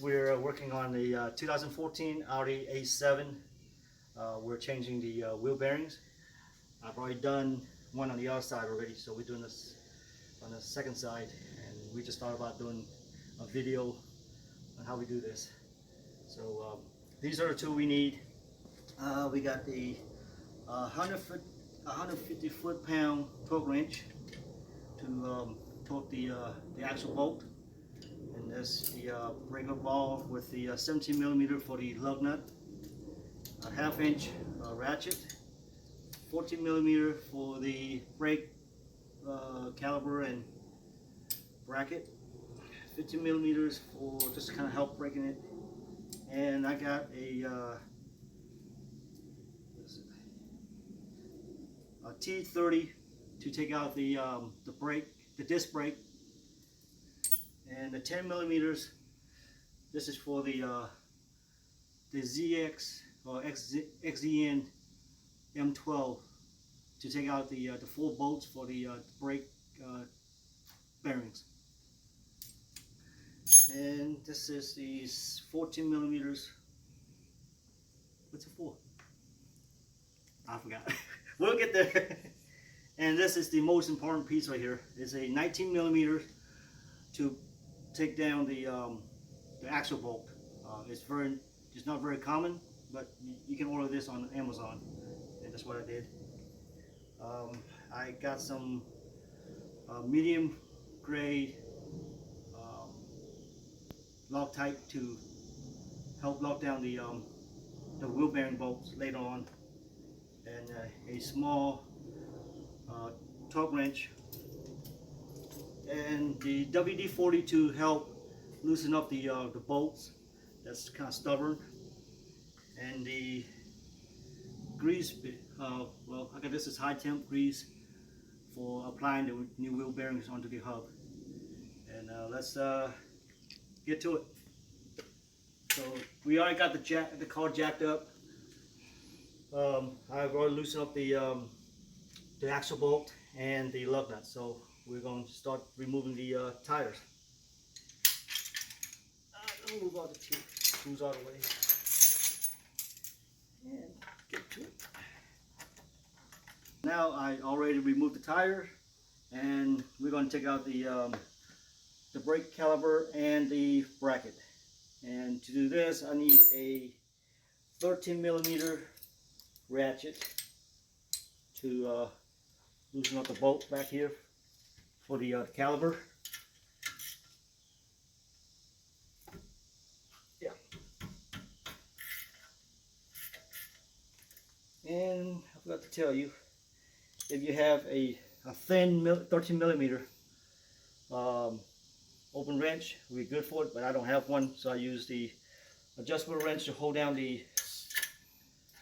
We're working on the 2014 Audi A7. We're changing the wheel bearings. I've already done one on the other side already, so we're doing this on the second side, and we just thought about doing a video on how we do this. So these are the two we need. We got the 150 foot-pound torque wrench to torque the actual bolt, and there's the breaker ball with the 17 millimeter for the lug nut, a 1/2 inch ratchet, 14 millimeter for the brake caliper and bracket, 15 millimeters for just kind of help breaking it, and I got a T30 to take out the brake, the disc brake, and the 10 millimeters. This is for the ZX or XZN M12 to take out the 4 bolts for the brake bearings. And this is the 14 millimeters. What's it for? I forgot. We'll get there. And this is the most important piece right here. It's a 19 millimeter to take down the axle bolt. It's not very common, but you can order this on Amazon, and that's what I did. I got some medium grade Loctite to help lock down the wheel bearing bolts later on, and a small torque wrench, and the WD-40 to help loosen up the bolts. That's kind of stubborn, and the grease. Well, I got this is high temp grease for applying the new wheel bearings onto the hub. And let's get to it. So we already got the car jacked up. I've already loosened up the axle bolt and the lug nut. So we're going to start removing the tires. I'll move all the screws out of the way and get to it. Now I already removed the tire, and we're going to take out the brake caliper and the bracket. And to do this, I need a 13 millimeter ratchet to loosen up the bolt back here for the caliper. Yeah. And I forgot to tell you, if you have a thin 13 millimeter open wrench, will be good for it, but I don't have one, so I use the adjustable wrench to hold down the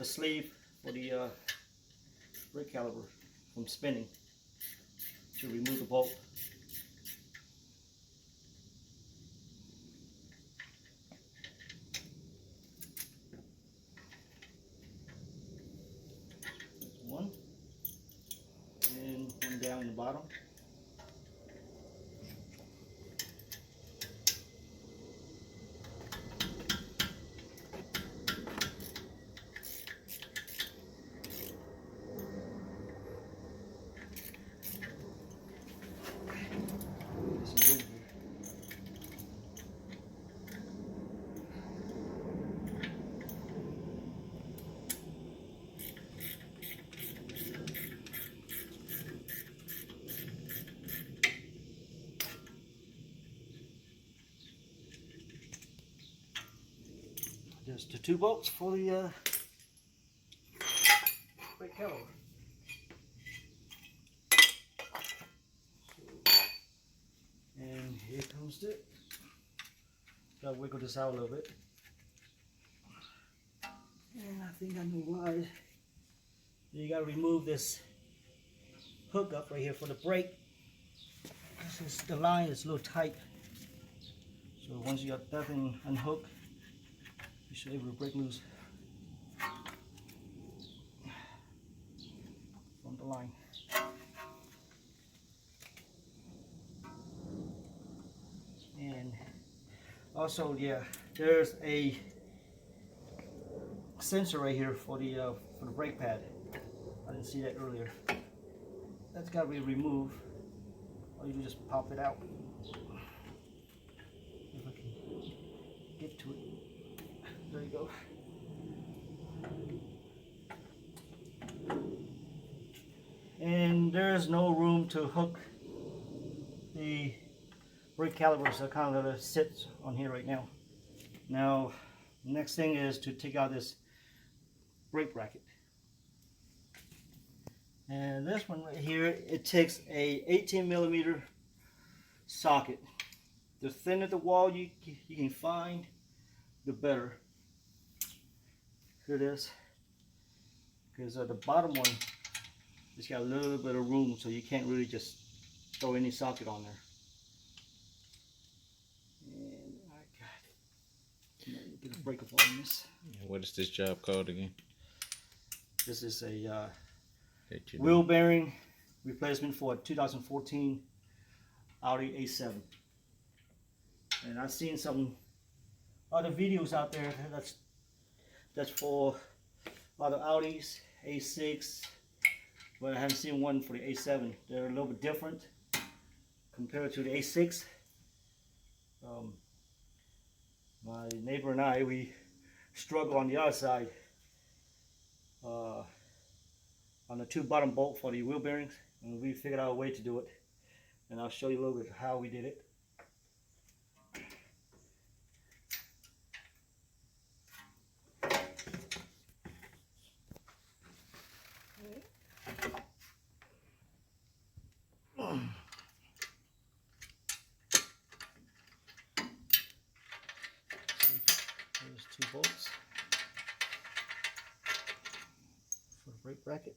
sleeve for the brake caliper from spinning to remove the bolt. There's one, and one down in the bottom. Just the 2 bolts for the brake caliper. And here comes it. Gotta wiggle this out a little bit. And I think I know why. You gotta remove this hook up right here for the brake. The line is a little tight. So once you got that thing unhooked, you should be able to break loose from the line. And Also, yeah, there's a sensor right here for the brake pad. I didn't see that earlier. That's got to be removed, or you can just pop it out. If I can get to it. There you go. And there's no room to hook the brake calipers, so kind of sits on here right now. Now, next thing is to take out this brake bracket. And this one right here, it takes a 18mm socket. The thinner the wall you can find, the better. Here it is. Because the bottom one, it's got a little bit of room, so you can't really just throw any socket on there. And I got it. Get a breaker on this. What is this job called again? This is a wheel bearing replacement for a 2014 Audi A7. And I've seen some other videos out there that's for other Audis, A6, but I haven't seen one for the A7. They're a little bit different compared to the A6. My neighbor and I, we struggle on the other side on the 2 bottom bolt for the wheel bearings, and we figured out a way to do it, and I'll show you a little bit how we did it. There's 2 bolts for the brake bracket.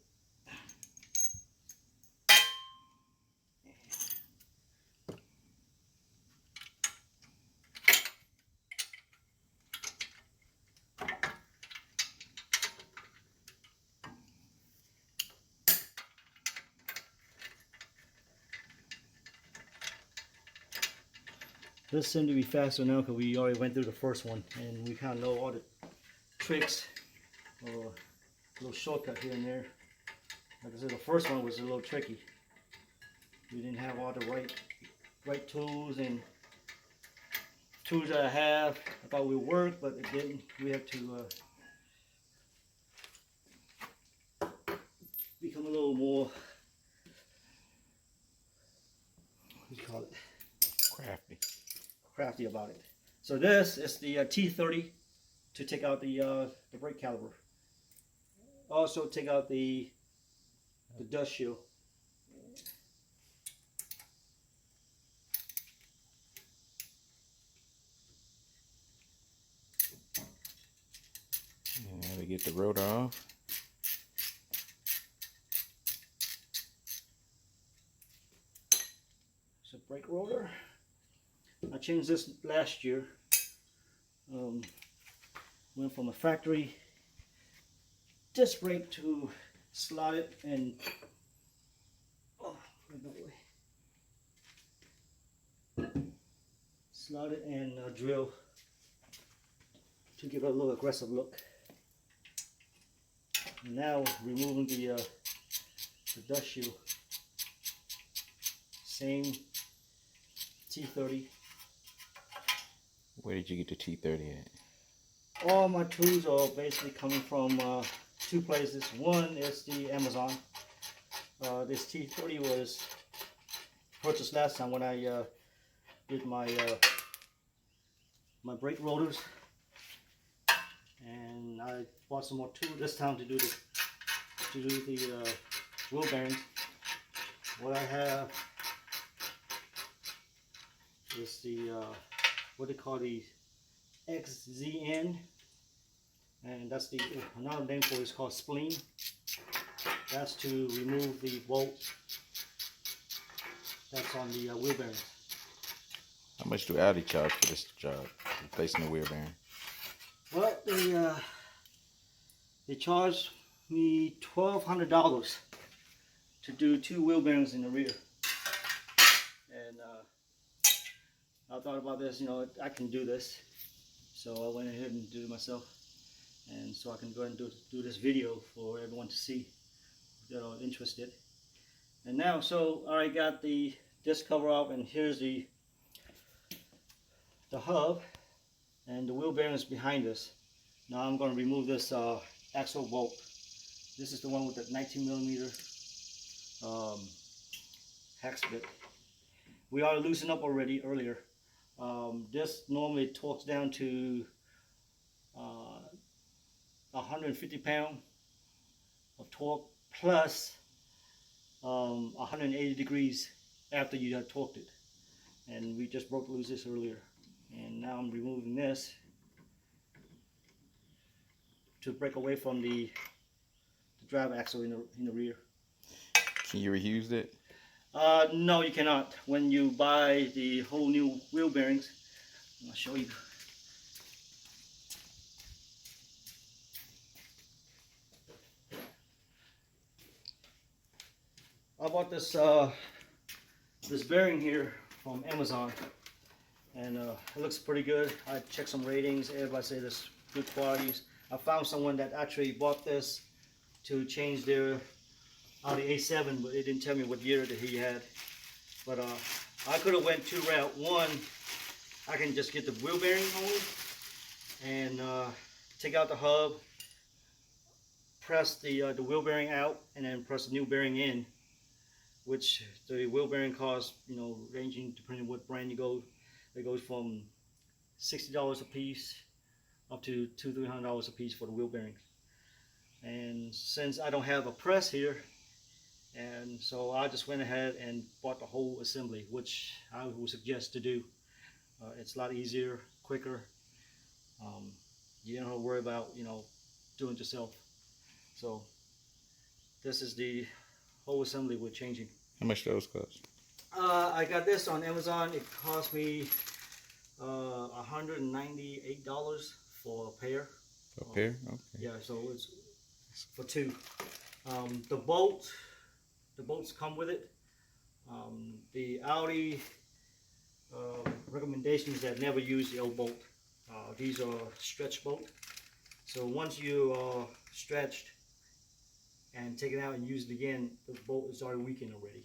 This seemed to be faster now because we already went through the first one and we kind of know all the tricks, or a little shortcut here and there. Like I said, the first one was a little tricky. We didn't have all the right tools, and tools that I have, I thought would work, but it didn't. We had to become a little more, what do you call it? Crafty about it. So this is the T30 to take out the brake caliper. Also take out the dust shield. Now we get the rotor off. It's a brake rotor. I changed this last year. Went from a factory disc brake to slot it and slot it and drill to give it a little aggressive look. And now removing the dust shield. Same T30. Where did you get the T30 at? All my tools are basically coming from 2 places. One is the Amazon. This T30 was purchased last time when I did my my brake rotors, and I bought some more tools this time to do the wheel bearings. What I have is the what they call the XZN, and that's the another name for it is called spleen. That's to remove the bolt that's on the wheel bearing. How much do Audi charge for this job, replacing the wheel bearing? Well, they charged me $1,200 to do 2 wheel bearings in the rear, and I thought about this, you know, I can do this. So I went ahead and did it myself. And so I can go ahead and do this video for everyone to see that are interested. And now, so I already got the disc cover off, and here's the hub, and the wheel bearing is behind us. Now I'm going to remove this axle bolt. This is the one with the 19mm hex bit. We already loosened up already earlier. This normally torques down to 150 pounds of torque plus 180 degrees after you have torqued it. And we just broke loose this earlier. And now I'm removing this to break away from the drive axle in the rear. Can you reuse it? No, you cannot. When you buy the whole new wheel bearings, I'll show you. I bought this this bearing here from Amazon, and it looks pretty good. I checked some ratings. Everybody say this good qualities. I found someone that actually bought this to change their Audi A7, but it didn't tell me what year that he had. But I could have went two routes. One, I can just get the wheel bearing only and take out the hub, press the wheel bearing out, and then press the new bearing in. Which the wheel bearing costs, you know, ranging depending on what brand you go. It goes from $60 a piece up to $200-300 a piece for the wheel bearings. And since I don't have a press here, and so I just went ahead and bought the whole assembly, which I would suggest to do. It's a lot easier, quicker. You don't have to worry about, you know, doing it yourself. So this is the whole assembly we're changing. How much those cost? I got this on Amazon. It cost me $198 for a pair. A pair? Okay. Yeah, so it's for two. The bolts come with it. The Audi recommendations that never use the old bolt. These are stretch bolt. So once you stretched and take it out and use it again, the bolt is already weakened already.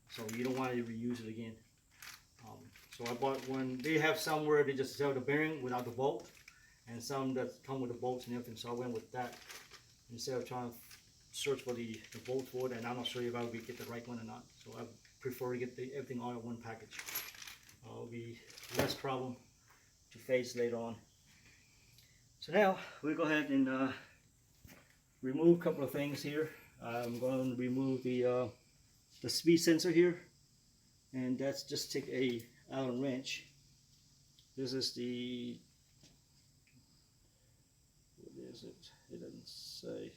So you don't want to reuse it again. So I bought one. They have some where they just sell the bearing without the bolt, and some that come with the bolts and everything. So I went with that instead of trying to search for the bolt for it, and I'm not sure if I would get the right one or not. So I prefer to get everything all in one package. It'll be less problem to face later on. So now we'll go ahead and remove a couple of things here. I'm going to remove the speed sensor here, and that's just take a Allen wrench. This is the, what is it? It doesn't say.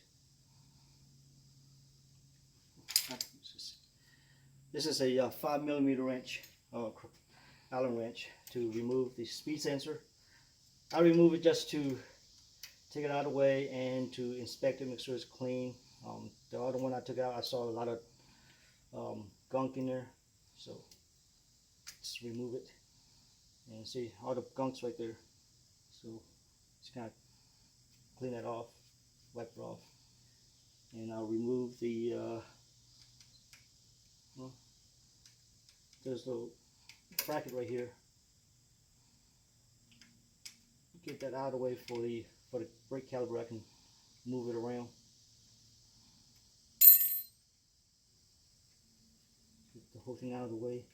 This is a 5mm wrench, Allen wrench, to remove the speed sensor. I remove it just to take it out of the way and to inspect it, make sure it's clean. The other one I took out, I saw a lot of gunk in there, so just remove it and see all the gunk's right there. So just kind of clean that off, wipe it off, and I'll remove the well, there's a little bracket right here. Get that out of the way for the brake caliper. I can move it around. Get the whole thing out of the way.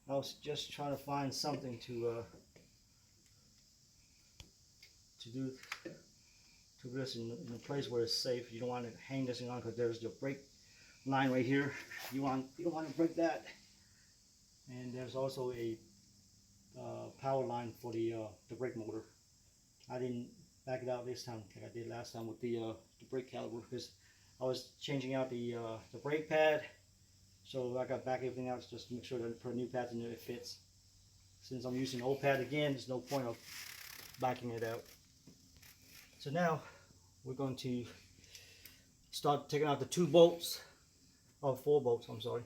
I was just trying to find something to do this in a place where it's safe. You don't want to hang this thing on because there's your brake line right here. You don't want to break that. And there's also a power line for the brake motor. I didn't back it out this time like I did last time with the brake caliper, because I was changing out the brake pad. So I got back everything out just to make sure that I put a new pad in there, it fits. Since I'm using the old pad again, there's no point of backing it out. So now we're going to start taking out the 2 bolts, or 4 bolts, I'm sorry.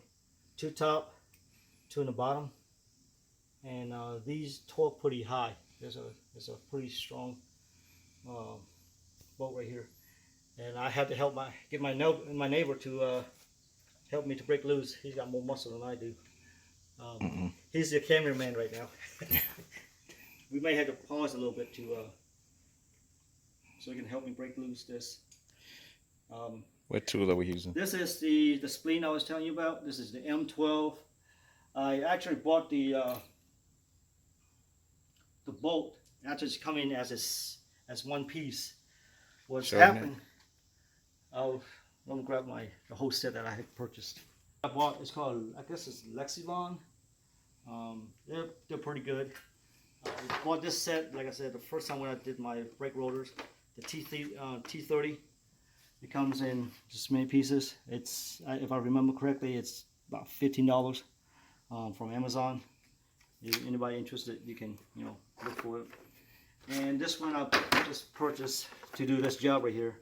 2 top, 2 in the bottom. And these torque pretty high. There's a pretty strong bolt right here. And I had to help get my neighbor to help me to break loose. He's got more muscle than I do. He's the cameraman right now. We may have to pause a little bit to so he can help me break loose this. What tool are we using? This is the spleen I was telling you about. This is the M12. I actually bought the bolt. Actually, it's coming as one piece. What's happened? Let me grab the whole set that I had purchased. I bought, it's called, I guess it's Lexilon. They're pretty good. I bought this set, like I said, the first time when I did my brake rotors, the T30. It comes in just many pieces. It's, if I remember correctly, it's about $15 from Amazon. If anybody interested, you can, look for it. And this one I just purchased to do this job right here.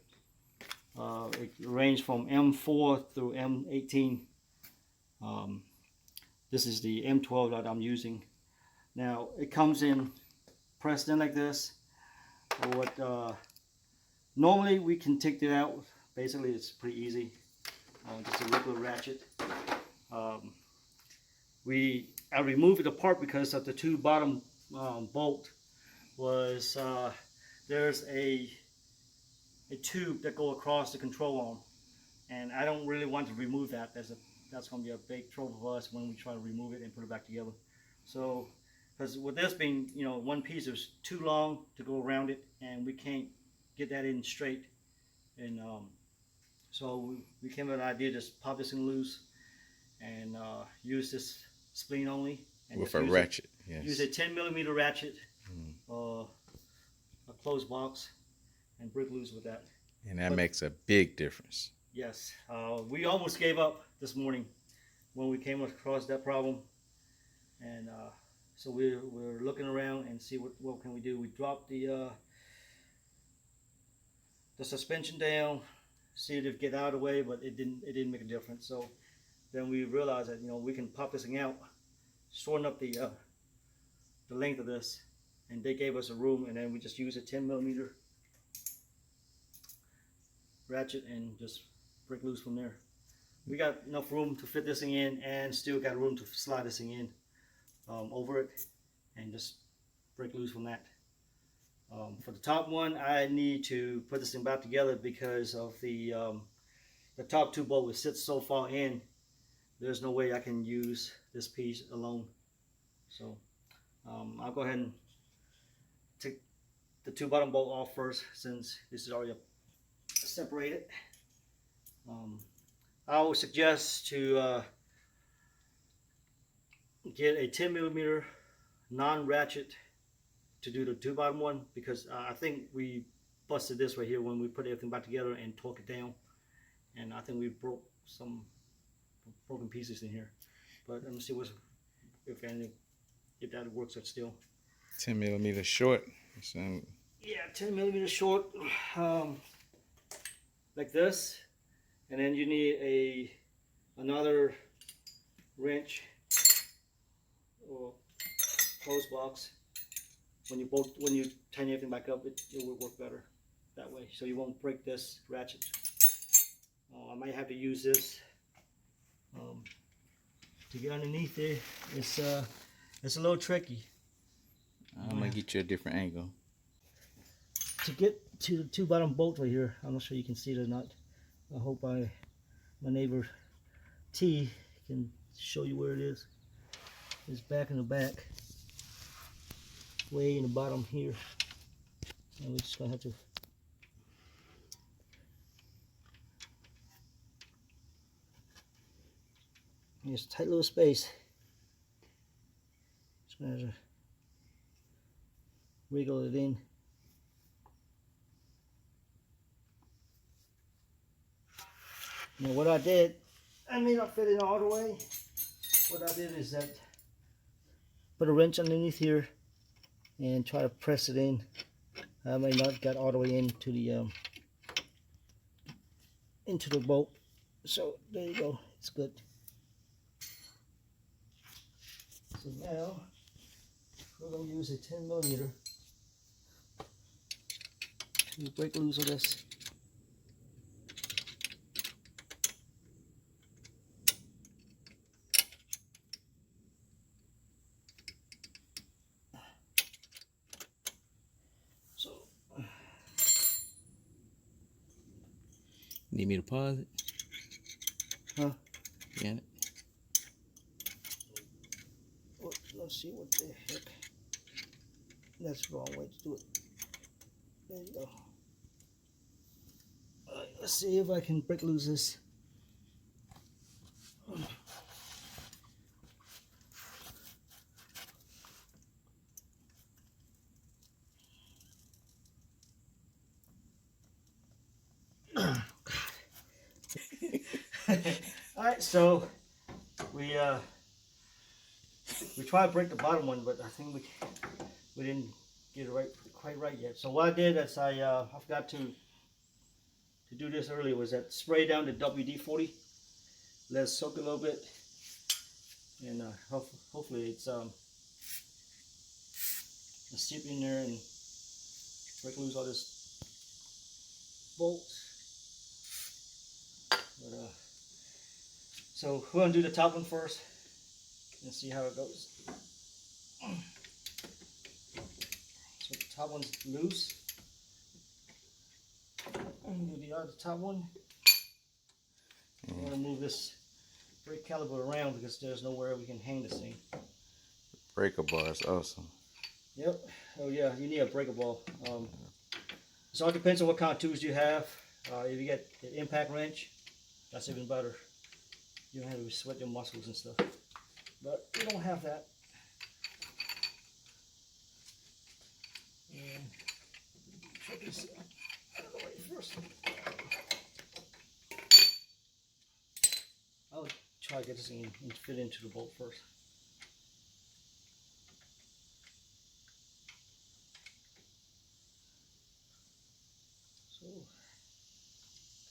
It ranged from M4 through M18. This is the M12 that I'm using. Now it comes in pressed in like this. Normally we can take it out. Basically it's pretty easy. Just a regular ratchet. I removed it apart because of the 2 bottom bolt was there's a tube that go across the control arm, and I don't really want to remove that. That's going to be a big trouble for us when we try to remove it and put it back together. So, because with this being one piece, it's too long to go around it, and we can't get that in straight. And so we came with an idea: just pop this in loose and use this spleen only. And with a ratchet. Yes. Use a 10mm ratchet, a closed box, and break loose with that. And that makes a big difference. Yes. We almost gave up this morning when we came across that problem. And so we're looking around and see what can we do. We dropped the suspension down, see if it get out of the way, but it didn't make a difference. So then we realized that we can pop this thing out, shorten up the length of this, and they gave us a room, and then we just use a 10mm ratchet and just break loose from there. We got enough room to fit this thing in, and still got room to slide this thing in over it, and just break loose from that. For the top one, I need to put this thing back together because of the top 2 bolt. It sits so far in, there's no way I can use this piece alone. So I'll go ahead and take the 2 bottom bolt off first, since this is already separated. I would suggest to get a 10mm non-ratchet to do the 2 bottom one, because I think we busted this right here when we put everything back together and torque it down, and I think we broke some broken pieces in here. But let me see if that works out still. 10mm short. Yeah, 10mm short, like this, and then you need another wrench or close box. When you tighten everything back up, it will work better that way, so you won't break this ratchet. I might have to use this to get underneath there. It's a little tricky. I'm gonna get you a different angle. To get to the 2 bottom bolts right here, I'm not sure you can see it or not. I hope my neighbor T can show you where it is. It's back in the back, way in the bottom here, and we're just gonna have to it's a tight little space. Just gonna have to wiggle it in. Now what I did, I may not fit it all the way. What I did is that put a wrench underneath here and try to press it in. I may not get all the way into into the bolt. So there you go, it's good. So now we're going to use a 10 millimeter to break loose of this. So Need me to pause it? Huh? Yeah. Let's see what the heck. That's the wrong way to do it. There you go. Alright, let's see if I can break loose this. Alright, so we tried to break the bottom one, but I think we didn't get it quite right yet. So what I did is I forgot to do this earlier, was that spray down the WD-40, let it soak a little bit, and hopefully it's sip in there and break loose all this bolts. But, so we're gonna do the top one first and see how it goes. So the top one's loose. And do the other top one. I'm gonna move this brake caliper around because there's nowhere we can hang this thing. Breaker bar is awesome. Yep. Oh yeah, you need a breaker ball. So it depends on what kind of tools you have. If you get an impact wrench, that's even better. You don't have to sweat your muscles and stuff. But we don't have that. And check this out of the way first. I'll try to get this thing and fit into the bolt first. So,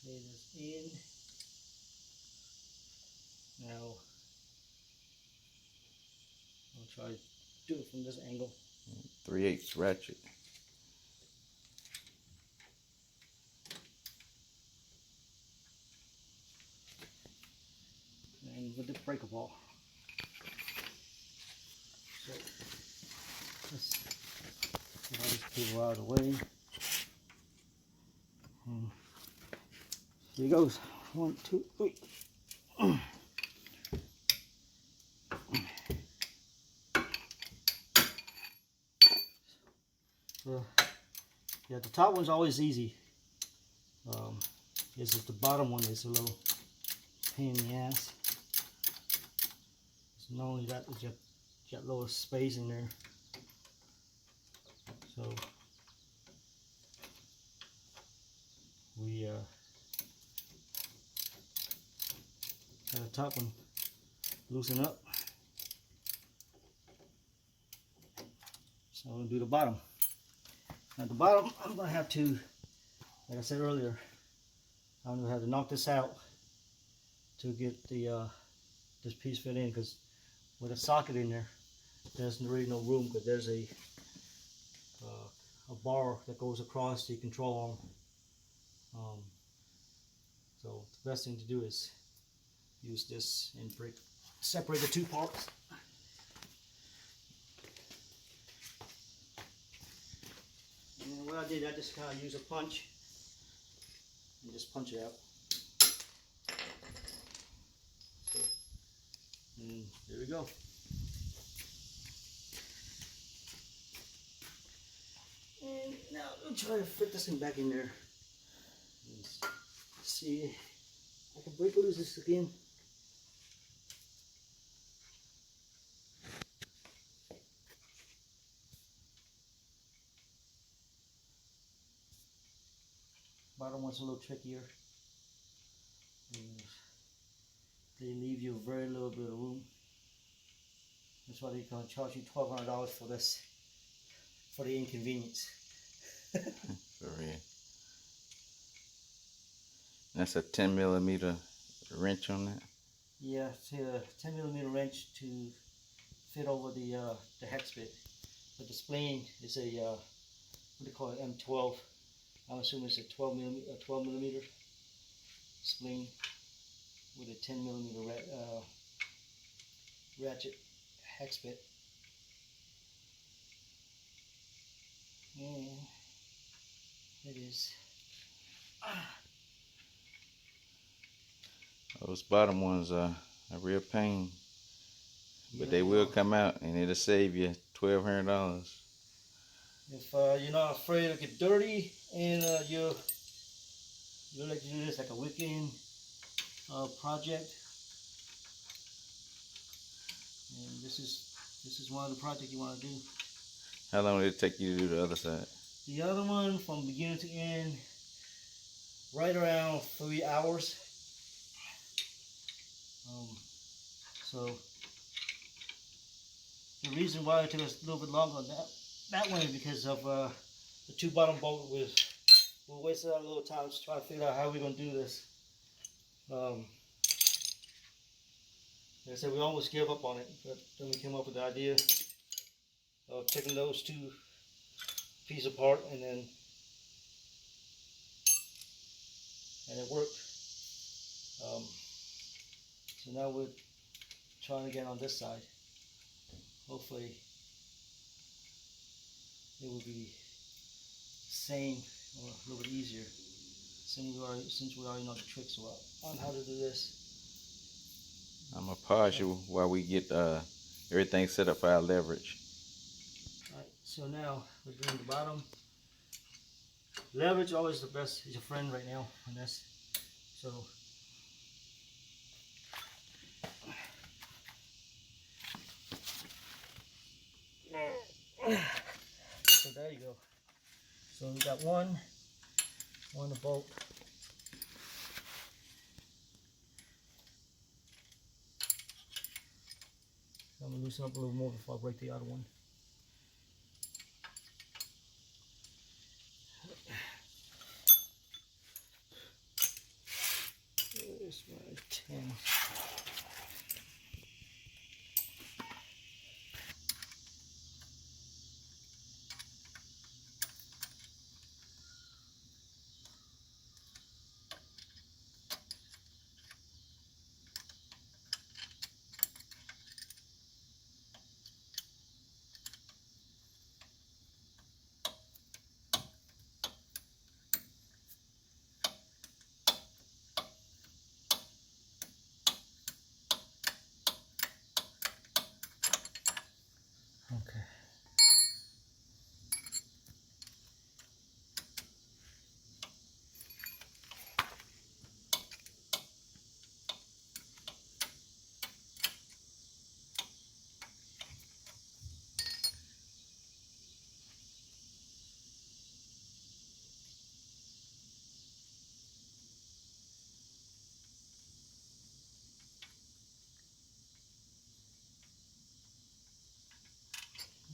play this in. Now, I'll try to do it from this angle. 3/8 ratchet. And with the breaker ball. So, let's get all these people out of the way. And here he goes. 1, 2, 3. Yeah, the top one's always easy. It's just the bottom one is a little pain in the ass. So not only that, but you got a little space in there. So we got the top one loosen up. So I'm gonna do the bottom. At the bottom, I'm gonna have to, like I said earlier, I'm gonna have to knock this out to get the this piece fit in, because with a socket in there, there's really no room, because there's a bar that goes across the control arm. So the best thing to do is use this and separate the two parts. And what I did, I just kind of use a punch and just punch it out. So, and there we go. And now I'll try to fit this thing back in there. And see if I can break loose this again. Bottom one's a little trickier. And they leave you a very little bit of room. That's why they're going to charge you $1,200 for this, for the inconvenience. For real. That's a 10mm wrench on that. Yeah, it's a 10mm wrench to fit over the hex bit. But the spleen is a what do you call it, M12. I'm assuming it's a 12mm spleen with a 10mm ratchet hex bit. And it is. Those bottom ones are a real pain, but Yeah, they will come out and it'll save you $1,200. If you're not afraid to get dirty and you like to do this like a weekend project, and this is one of the projects you want to do. How long did it take you to do the other side? The other one from beginning to end, right around 3 hours. So the reason why it took us a little bit longer on that one is because of the two bottom bolt we wasted a little time just trying to figure out how we're gonna do this. Like I said, we almost gave up on it, but then we came up with the idea of taking those two pieces apart, and it worked. So now we're trying again on this side. Hopefully it will be same or a little bit easier since we already know the tricks on how to do this. I'm gonna pause you while we get everything set up for our leverage. Alright, so now we're doing the bottom. Leverage always the best, is your friend right now on this. So there you go. So we got one bolt. I'm gonna loosen up a little more before I break the other one. There's my 10. Okay.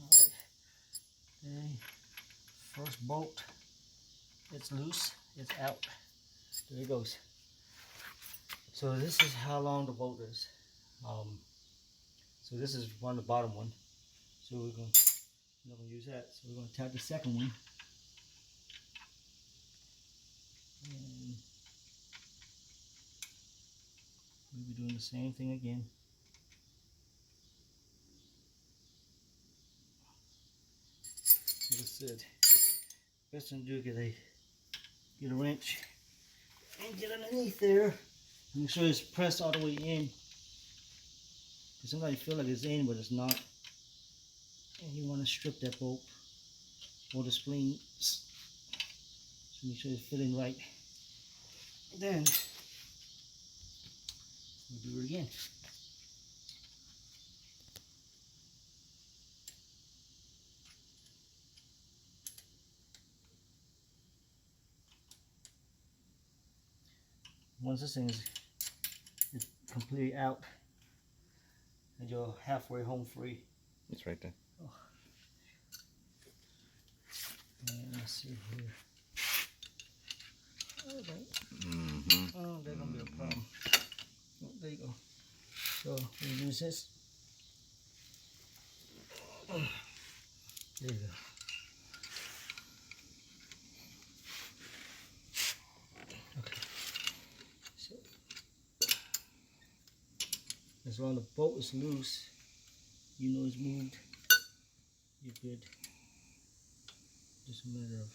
Alright. Okay. First bolt. It's loose. It's out. There it goes. So this is how long the bolt is. So this is the bottom one. So we're not gonna use that. So we're gonna tap the second one. And we'll be doing the same thing again. Like I said, best thing to do is get a wrench and get underneath there. Make sure it's pressed all the way in. Because sometimes you feel like it's in, but it's not. And you want to strip that bolt or the spleen. So make sure it's fitting right. Then we'll do it again. Once this thing is completely out, and you're halfway home free. It's right there. Oh. And let's see here. Mm-hmm. Oh, that's gonna be a problem. Oh, there you go. So we use this. There you go. Okay. So as long as the bolt is loose, you know it's moved, you're good. Just a matter of